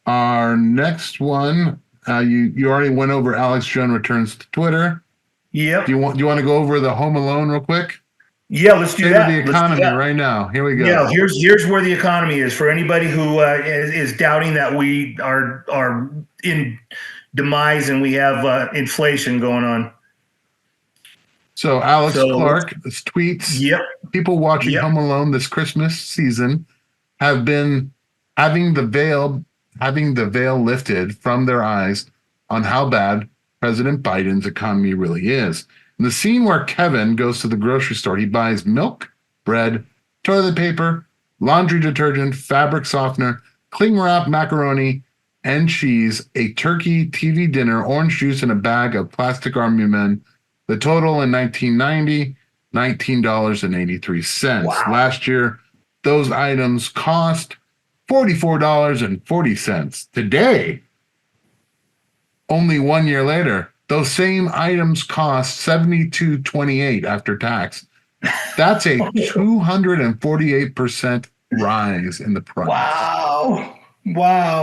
Our next one, you already went over Alex Jones returns to Twitter. Yep. Do you want to go over the Home Alone real quick? Yeah, let's do that. The economy right now. Here we go. Yeah, here's where the economy is for anybody who is doubting that we are in demise and we have inflation going on. So Alex Clark tweets, people watching Home Alone this Christmas season have been having the veil lifted from their eyes on how bad President Biden's economy really is. In the scene where Kevin goes to the grocery store, he buys milk, bread, toilet paper, laundry detergent, fabric softener, cling wrap, macaroni, and cheese, a turkey, TV dinner, orange juice, and a bag of plastic Army Men. The total in 1990, $19.83. Wow. Last year, those items cost $44.40. Today, only 1 year later, those same items cost $72.28 after tax. That's a 248% rise in the price. Wow.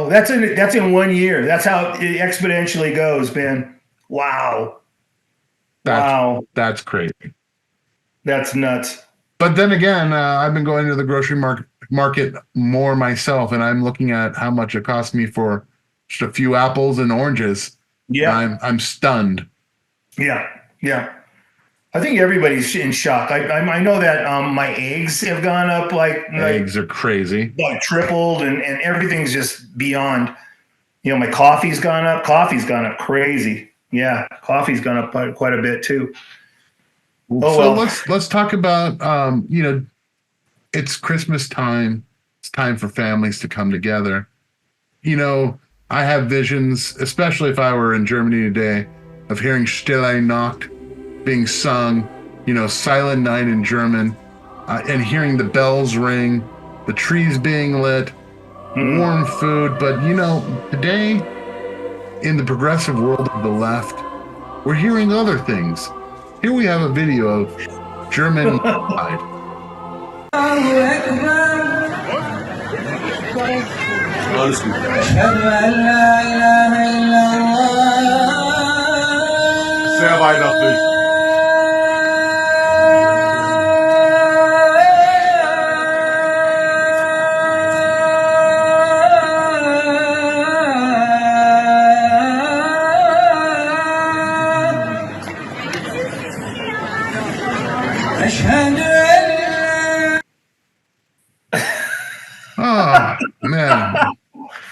That's in 1 year. That's how it exponentially goes, man. Wow. That's crazy. That's nuts. But then again, I've been going to the grocery market more myself, and I'm looking at how much it cost me for just a few apples and oranges. Yeah. I'm stunned. Yeah. I think everybody's in shock. I know that my eggs have gone up Eggs are crazy. like tripled, and everything's just beyond. My coffee's gone up. Coffee's gone up crazy. Yeah, coffee's gone up quite a bit too. So let's talk about it's Christmas time. It's time for families to come together. I have visions, especially if I were in Germany today, of hearing Stille Nacht being sung, Silent Night in German, and hearing the bells ring, the trees being lit, warm food. But today, in the progressive world of the left, we're hearing other things. Here we have a video of German pride. Sehr weihnachtlich. Oh man,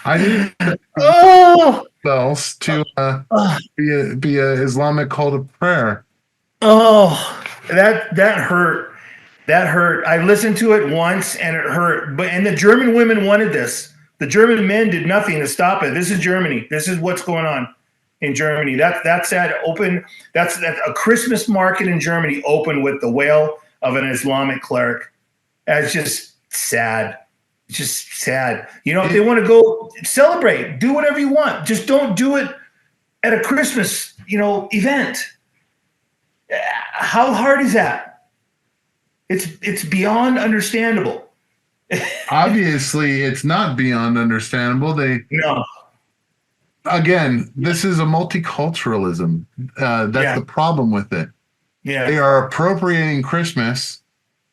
I need bells to be a Islamic call to prayer. Oh, that hurt. That hurt. I listened to it once and it hurt. And the German women wanted this. The German men did nothing to stop it. This is Germany. This is what's going on in Germany. That's a Christmas market in Germany open with the wail of an Islamic cleric. That's just sad. It's just sad. If they want to go celebrate, do whatever you want. Just don't do it at a Christmas, event. How hard is that? It's beyond understandable. Obviously, it's not beyond understandable. No. Again, this is a multiculturalism. That's the problem with it. Yeah. They are appropriating Christmas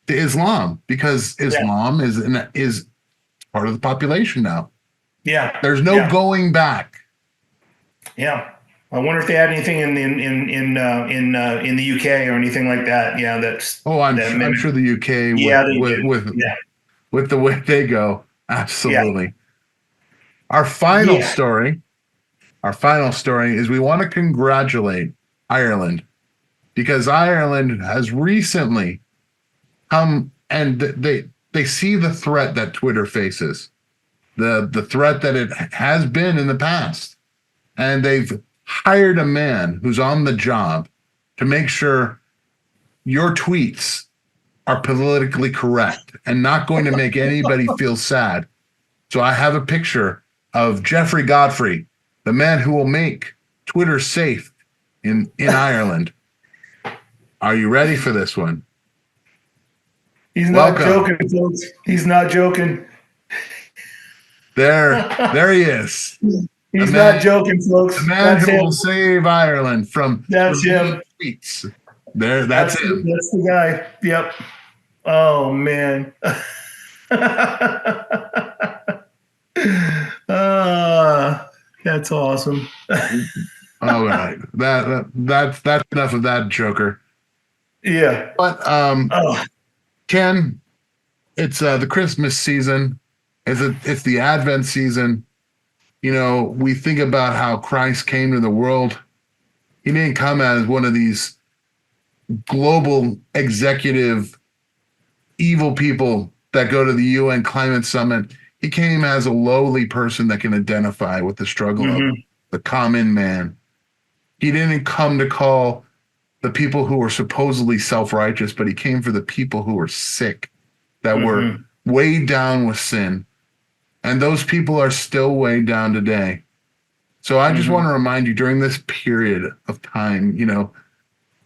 to Islam because Islam is part of the population now. Yeah. There's no going back. Yeah. I wonder if they had anything in the UK or anything like that. Yeah, that's. I'm sure the UK with the way they go, absolutely. Yeah. Our final story is we want to congratulate Ireland because Ireland has recently come and they see the threat that Twitter faces, the threat that it has been in the past, and they've hired a man who's on the job to make sure your tweets are politically correct and not going to make anybody feel sad. So I have a picture of Jeffrey Godfrey, the man who will make Twitter safe in Ireland. Are you ready for this one? He's not joking, folks. He's not joking. There he is. He's not joking, folks. The man who will save Ireland from him. Tweets. That's him. That's the guy. Yep. Oh man. That's awesome. All right. That's enough of that, Joker. Yeah. But Ken, it's the Christmas season. It's the Advent season. We think about how Christ came to the world. He didn't come as one of these global executive evil people that go to the UN Climate Summit, he came as a lowly person that can identify with the struggle of the common man. He didn't come to call the people who were supposedly self-righteous, but he came for the people who were sick, that were weighed down with sin. And those people are still weighed down today. So I just want to remind you, during this period of time, you know,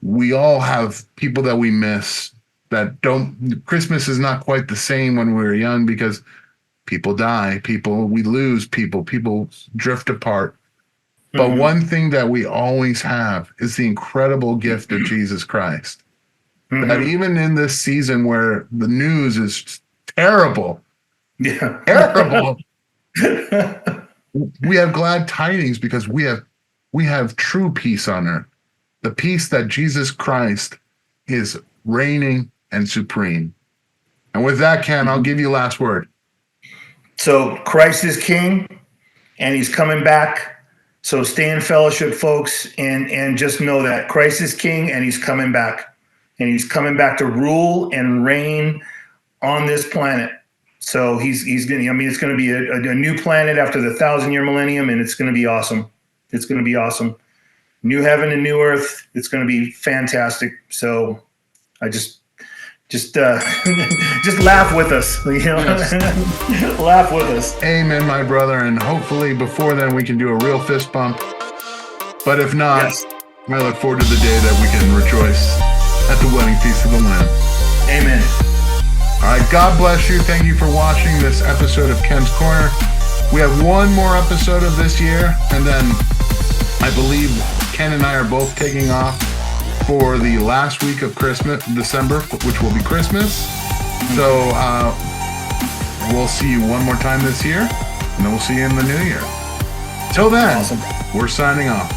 we all have people that we miss that don't. Christmas is not quite the same when we were young because people die, we lose people drift apart. But one thing that we always have is the incredible gift of Jesus Christ. That even in this season where the news is terrible, terrible, we have glad tidings because we have true peace on earth. The peace that Jesus Christ is reigning and supreme. And with that, Ken, I'll give you last word. So Christ is king and he's coming back. So stay in fellowship, folks, and just know that Christ is king and he's coming back. And he's coming back to rule and reign on this planet. So he's going to, I mean, it's going to be a new planet after the 1,000-year millennium, and it's going to be awesome. It's going to be awesome. New heaven and new earth. It's going to be fantastic. So I just laugh with us, you know. Yes. Laugh with us. Amen, my brother. And hopefully before then we can do a real fist bump. But if not, yes, I look forward to the day that we can rejoice at the wedding feast of the Lamb. Amen. All right, God bless you. Thank you for watching this episode of Ken's Corner. We have one more episode of this year, and then I believe Ken and I are both taking off for the last week of Christmas, December, which will be Christmas. So we'll see you one more time this year, and then we'll see you in the new year. Till then, awesome. We're signing off.